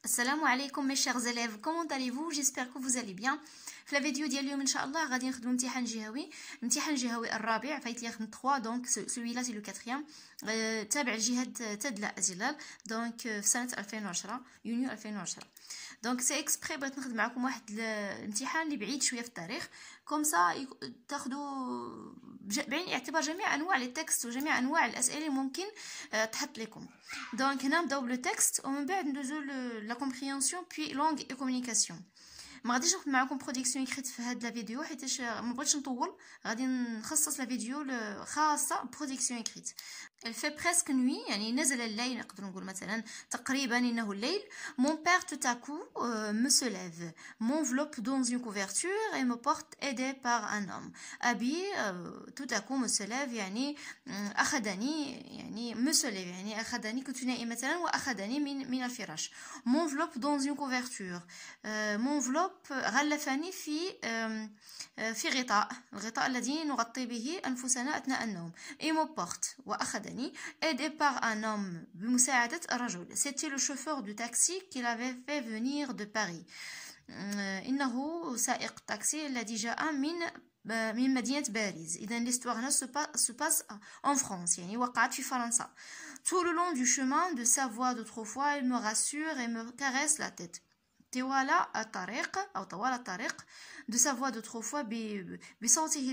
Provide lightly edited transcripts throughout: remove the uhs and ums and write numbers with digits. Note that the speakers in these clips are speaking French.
Assalamu alaikum mes chers élèves, comment allez-vous? J'espère que vous allez bien. في la vidéo ديال اليوم ان شاء الله غادي نخدموا امتحان جهوي الرابع فايت لي 3 دونك celui-là c'est le 4e تابع لجهة تدلع أزلال دونك في سنة 2010 يونيو 2010 دونك سي اكسبري بغيت نخدم معكم واحد الامتحان اللي بعيد شويه في التاريخ كوم سا تاخذوا بعين الاعتبار جميع انواع لي تكست وجميع انواع الاسئله اللي ممكن تحط لكم. دونك هنا نبداو بلو تكست ومن بعد ندوزو لا كومبريهنسيون بي لونغ اي كومونيكاسيون. ما غاديش نخدم معكم برودكسيون اكريت في هاد لا فيديو حيت ما بغيتش نطول، غادي نخصص لا فيديو خاصه برودكسيون اكريت. Elle fait presque nuit يعني نزل الليل، نقدر نقول مثلا تقريبا انه الليل. Mon père tout à coup me se lève, m'enveloppe dans une couverture et me porte aidé par un homme. أبي tout à coup me se lève يعني أخذني، يعني me se lève يعني أخذني، كنت نائمة مثلا وأخذني من الفراش. M'enveloppe dans une couverture m'enveloppe غلفني في غطاء، الغطاء الذي نغطي به أنفسنا أثناء النوم. Et me porte وأخذني aidé par un homme بمساعدة الرجل. C'était le chauffeur du taxi qu'il avait fait venir de Paris. إنه سائق التاكسي الذي جاء من مدينة باريس. إذا l'histoire هنا se passe en France يعني وقعت في فرنسا. Tout le long du chemin de sa voix d'autrefois il me rassure et me caresse la tête. طوال الطريق أو طوال الطريق de sa voix d'autrefois بصوته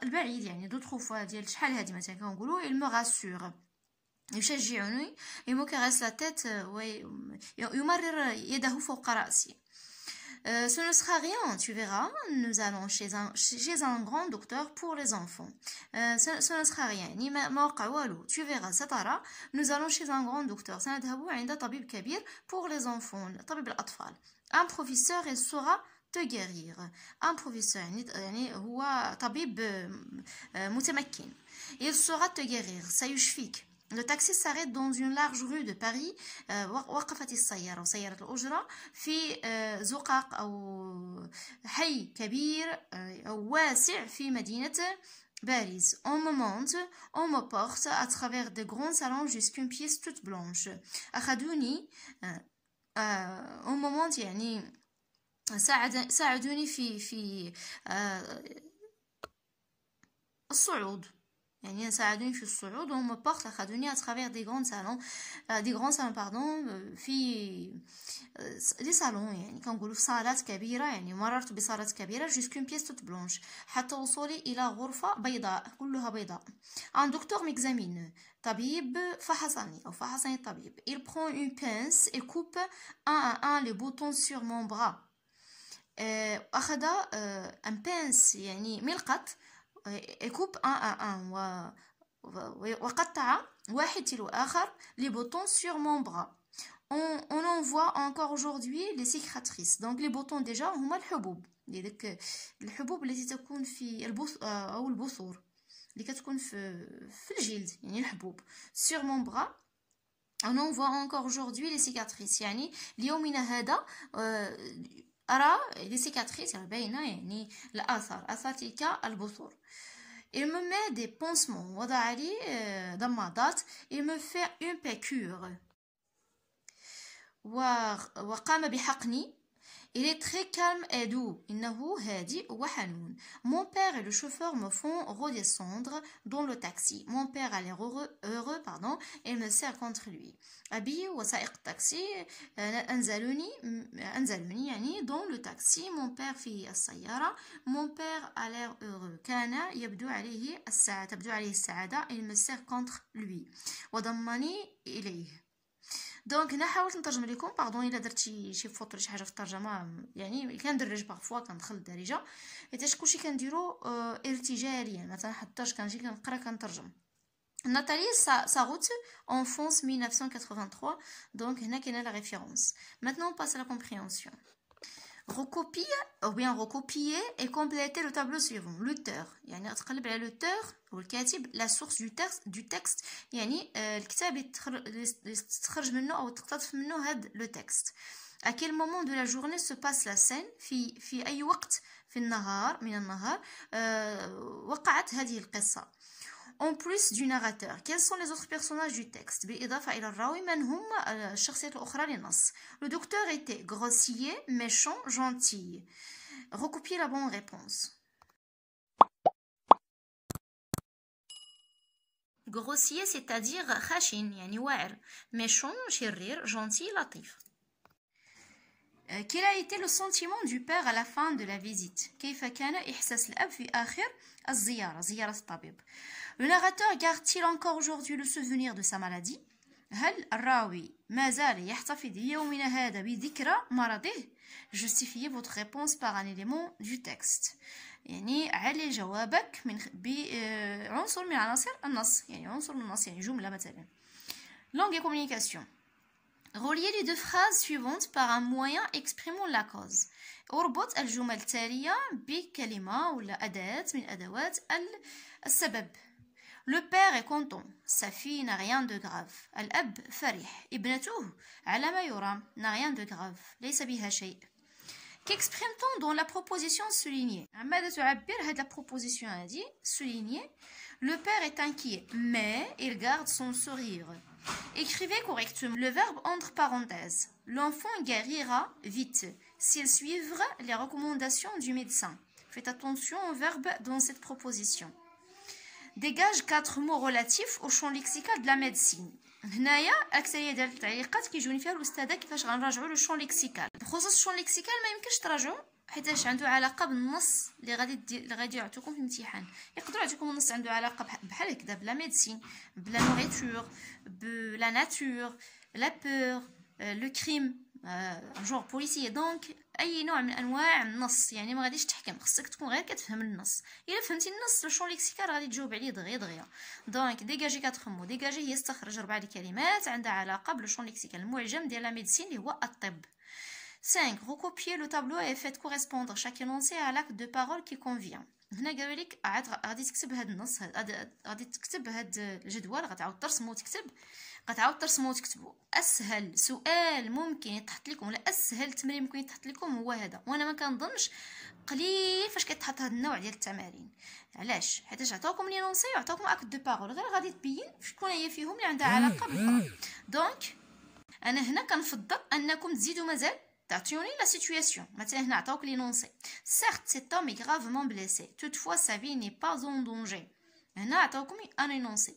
البعيد يعني d'autrefois ديال شحال هادي مثلا كنقولوا il me rassure يشجعني et me caresse la tête ويمرر يده فوق رأسي. Ce ne sera rien, tu verras, nous allons chez un grand docteur pour les enfants. Ce ne sera rien, يعني ما وقع والو. Tu verras, سترى, nous allons chez un grand docteur. سنذهب عند طبيب كبير pour les enfants, طبيب الأطفال. Un professeur, il saura te guérir. Un professeur يعني هو طبيب متمكن. Il saura te guérir, سيشفيك. Le taxi s'arrête dans une large rue de Paris. وقفت السيارة وسيارة الأجرة في زقاق أو حي كبير أو واسع في مدينة باريس. On me monte, on me porte à travers de grands salons jusqu'à une pièce toute blanche. أخذوني on me monte يعني ساعدوني في الصعود، يعني ساعدوني في الصعود. وهم بورت أخذوني à travers des grands salons في دي صالون يعني كنقولوا في صالات كبيرة، يعني مررت بصالات كبيرة jusqu'à une pièce toute blanche حتى وصولي إلى غرفة بيضاء كلها بيضاء. un docteur m'examine طبيب فحصني أو فحصني الطبيب. il prend une pince et coupe un à un les boutons sur mon bras. أخذ un pince يعني ملقط يكوب ان وقطع واحد تلو آخر les boutons sur mon bras. On en voit encore aujourd'hui les cicatrices. donc les boutons déjà هما الحبوب، ديك الحبوب التي تكون في أو البثور اللي كتكون في الجلد، يعني الحبوب. sur mon bras on en voit encore aujourd'hui les cicatrices يعني اليومنا هذا أرى les cicatrices يعني باينة، يعني آثار تلك البثور. il me met des pansements وضع لي ضمادات. il me fait une piqûre وقام بحقني. il est très calme et doux إنه هادئ وحنون. mon père et le chauffeur me font redescendre dans le taxi. mon père a l'air heureux et me serre contre lui. أبي وسائق التاكسي أنزلوني يعني dans le taxi. mon père في السيارة. mon père a l'air heureux كان تبدو عليه السعادة. il me serre contre lui وضمني إليه. دونك هنا حاولت نترجم لكم، باردون الا درت شي فوت ولا شي حاجه في الترجمه، يعني كندرج بارفوا كندخل الدارجه حيت كلشي كنديرو ارتجاليا، مثلا حتى كنجي كنقرا كنترجم. Nathalie sa route en France 1983. donc هنا كاينه la référence. maintenant on passe à la compréhension. recopier et compléter le tableau suivant. l'auteur يعني تقلب على l'auteur هو الكاتب، la source du texte يعني الكتاب اللي تخرج منه أو تقتطف منه هاد le texte. à quel moment de la journée se passe la scène في أي وقت من النهار وقعت هذه القصة. En plus du narrateur, quels sont les autres personnages du texte? Le docteur était grossier, méchant, gentil. Recopiez la bonne réponse. Grossier, c'est-à-dire khashin, yani wa'ir. Méchant, شرير, gentil, latif. Quel a été le sentiment du père à la fin de la visite? كيف كان إحساس الأب في آخر الزيارة, زيارة الطبيب. Le narrateur garde-t-il encore aujourd'hui le souvenir de sa maladie? هل الراوي ما زال يحتفظ يومنا هذا بذكرى مرضه? Justifiez votre réponse par un élément du texte. يعني علي جوابك بعنصر من عناصر النص، يعني عنصر من النص، يعني جملة مثلا. Langue et communication. Reliez les deux phrases suivantes par un moyen exprimant la cause. اربط الجمل التالية بكلمة ولا أداة من أدوات السبب. Le père est content. Sa fille n'a rien de grave. الأب فرح. ابنته على ما يرام n'a rien de grave. ليس بها شيء. Qu'exprime-t-on dans la proposition soulignée? ماذا تعبر هذه la proposition هذه soulignée? Le père est inquiet, mais il garde son sourire. Écrivez correctement le verbe entre parenthèses. L'enfant guérira vite s'il suivra les recommandations du médecin. Faites attention au verbe dans cette proposition. Dégage 4 mots relatifs au champ lexical de la médecine. هنايا اكثريه ديال التعليقات كيجوني فيها الاستاذه كيفاش غنراجعوا لو شون ليكسيكال. بخصوص الشون ليكسيكال ما يمكنش تراجعوا حيتاش عنده علاقه بالنص اللي غادي يعطوكم في الامتحان. يقدروا يعطوكم النص عنده علاقه بحال هكذا بلا ميديسين, بلا نوريتور, بلا ناتور, لا بور, لو كريم, جور بوليسي. دونك اي نوع من انواع النص, يعني ما غاديش تحكم, خصك تكون غير كتفهم النص. الا فهمتي النص لو شون ليكسيكال غادي تجاوب عليه دغيا. دونك ديجاجي 4 مو. ديجاجي هي استخرج 4 كلمات عندها علاقه بلو شون ليكسيكال المعجم ديال لا ميديسين اللي هو الطب. 5. Recopier le tableau et faites correspondre chaque énoncé à l'acte de parole qui convient. هنا قالوا لك غادي تكتب هذا النص, غادي تكتب هذا الجدول, غتعاود ترسمو وتكتب, غتعاود ترسمو وتكتبوا. اسهل سؤال ممكن يتحط لكم ولا اسهل تمرين ممكن يتحط لكم هو هذا, وانا ما كنظنش قليل فاش كيتحط هذا النوع ديال التمارين. علاش؟ حيت عطاوكم لينونسي وعطاوكم اكت دو بارول, غير غادي تبين شكون هي فيهم اللي عندها علاقه بالقرا. دونك انا هنا كنفضل انكم تزيدوا مازال تعطيوني لا سيتوياسيون. مثلا هنا عطاوك لينونسي. Certes, cet homme est gravement blessé. Toutefois, sa vie n'est pas en danger. هنا عطاوكم ان énoncé.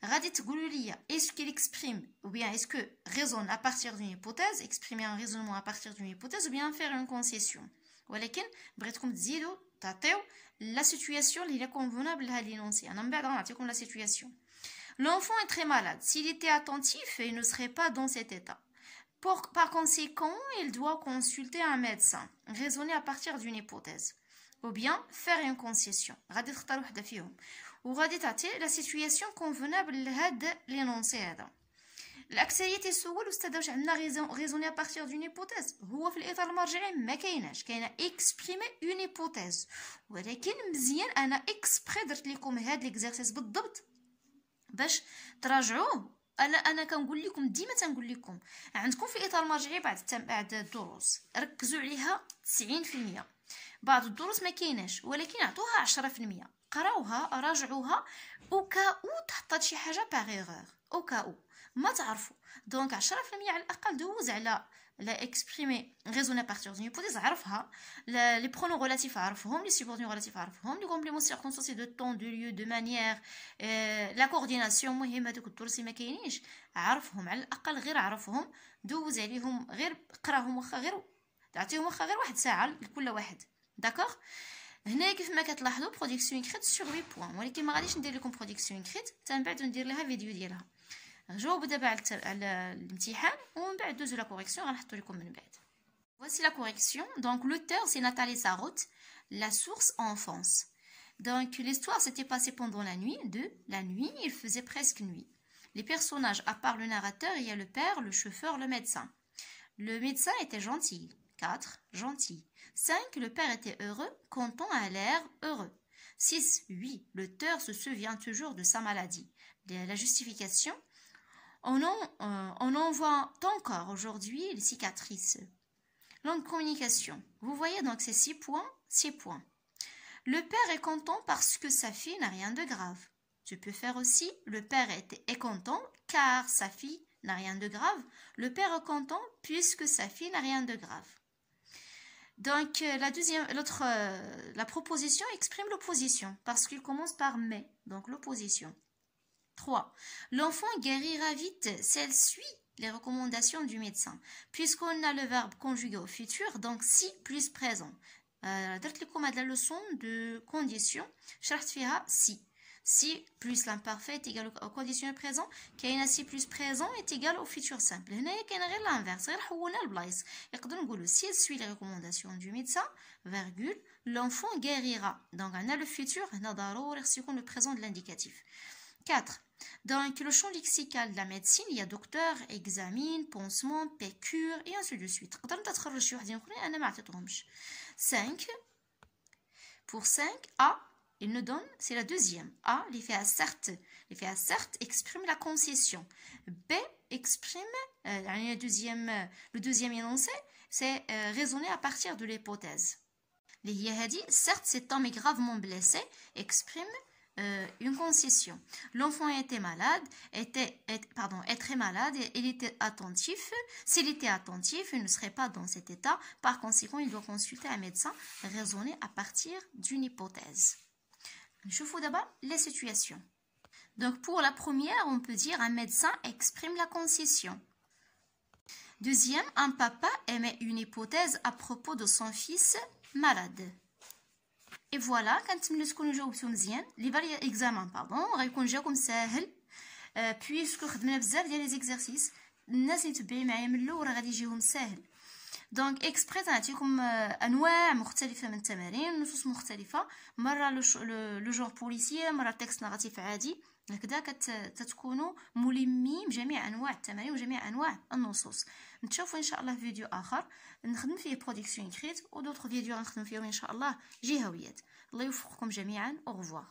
غادي تقولوا لي est-ce qu'il exprime ou bien est-ce que raisonne à partir d'une hypothèse, exprimer un raisonnement à partir d'une hypothèse ou bien faire une concession. ولكن بغيتكم تزيدوا تعطيو la situation اللي هي convenable لهاد l'énoncé. انا من بعد غنعطيكم la situation. L'enfant est très malade. S'il était attentif, il ne serait pas dans cet état. Par conséquent, il doit consulter un médecin. Raisonner à partir d'une hypothèse. Ou bien faire une concession. غادي تختار وحده فيهم. وغادي تعطي la situation convenable لهاد l'énoncé هذا. الأكثرية تيسول أستاذة واش عندنا raisonner à partir d'une hypothèse. هو في الإطار المرجعي ما كايناش, كاينه exprimer une hypothèse. ولكن مزيان أنا إكسبري درت لكم هاد ليكزارسيس بالضبط باش تراجعوه. انا كنقول لكم ديما تنقول لكم عندكم في اطار مرجعي بعد الدروس ركزوا عليها 90%. بعض الدروس ما كايناش ولكن عطوها 10%. قراوها راجعوها وكاو تحطات شي حاجه باغ وكاو ما تعرفوا. دونك 10% على الاقل دوز على لا اكسبريمي ريزوني بارتير دون هيبوتيز عرفها, لي برونون ريلاتيف عرفهم, لي سوبوردينيون ريلاتيف عرفهم, لي كومبليمون سيركونستانسي دو طون دو ليو دو مانيير, لا كورديناسيون. مهم هذوك الدروس ما كاينينش عرفهم على الاقل, غير عرفهم دوز عليهم, غير قراهم واخا غير تعطيهم واخا غير 1 ساعه لكل واحد. داكوغ. هنا كيف ما كتلاحظوا برودكسيون اكريت سور 8 بوين, ولكن ما غاديش ندير لكم برودكسيون اكريت من بعد ندير لها فيديو ديالها. جاوبوا دابا على الامتحان ومن بعد دوزوا لا كوريكسيون غنحطوا لكم من بعد. Voici la correction. Donc l'auteur c'est Nathalie Sarraute, la source enfance. Donc l'histoire s'était passée pendant la nuit. La nuit, il faisait presque nuit. Les personnages, à part le narrateur, il y a le père, le chauffeur, le médecin. Le médecin était gentil. 4. Gentil. 5. Le père était heureux, content, à l'air heureux. 6. Oui, l'auteur se souvient toujours de sa maladie. La justification. On en voit encore aujourd'hui les cicatrices. Longue communication. Vous voyez donc ces 6 points. Le père est content parce que sa fille n'a rien de grave. Tu peux faire aussi le père est content car sa fille n'a rien de grave. Le père est content puisque sa fille n'a rien de grave. Donc la proposition exprime l'opposition parce qu'il commence par mais, donc l'opposition. 3. L'enfant guérira vite si elle suit les recommandations du médecin. Puisqu'on a le verbe conjugué au futur, donc si plus présent. درت لكم هاد la leçon de condition شرحت فيها si. Si plus l'imparfait est égal au conditionnel présent, كاين si plus présent est égal au futur simple. هنايا كاين غير l'inverse, غير حولنا البلايص. نقدر نقولوا si elle suit les recommandations du médecin, virgule, l'enfant guérira. Donc on a le futur, هنا ضروري خص يكون le présent de l'indicatif. 4. Dans le champ lexical de la médecine, il y a docteur, examine, pansement, pécure et ainsi de suite. 5. Pour 5, A, il nous donne, c'est la deuxième. A, l'effet à certes. L'effet à certes exprime la concession. B exprime, le deuxième énoncé, c'est raisonner à partir de l'hypothèse. Les Yahadi, certes cet homme est gravement blessé, exprime une concession. L'enfant était malade, est très malade, et il était attentif. S'il était attentif, il ne serait pas dans cet état. Par conséquent, il doit consulter un médecin, raisonner à partir d'une hypothèse. Je vous d'abord les situations. Donc pour la première, on peut dire un médecin exprime la concession. Deuxième, un papa émet une hypothèse à propos de son fils malade. Et voilà, كنتمنى تكونوا جاوبتوا مزيان لي فالي اكزامان غيكون جاكم ساهل بويسكو خدمنا بزاف ديال لي زيكزارسيس الناس اللي تبعي معايا من الاول راه غادي يجيهم ساهل. دونك اكسبري نعطيكم انواع مختلفه من التمارين، نصوص مختلفه، مره لو جور بوليسيه، مره تكست ناراتيف عادي، هكذا كتكونوا ملمين بجميع انواع التمارين وجميع انواع النصوص. نتشوفوا ان شاء الله في فيديو اخر نخدم فيه برودكسيون اكريت ودوطخ فيديو غنخدم فيهم ان شاء الله جهويات. الله يوفقكم جميعا. au revoir.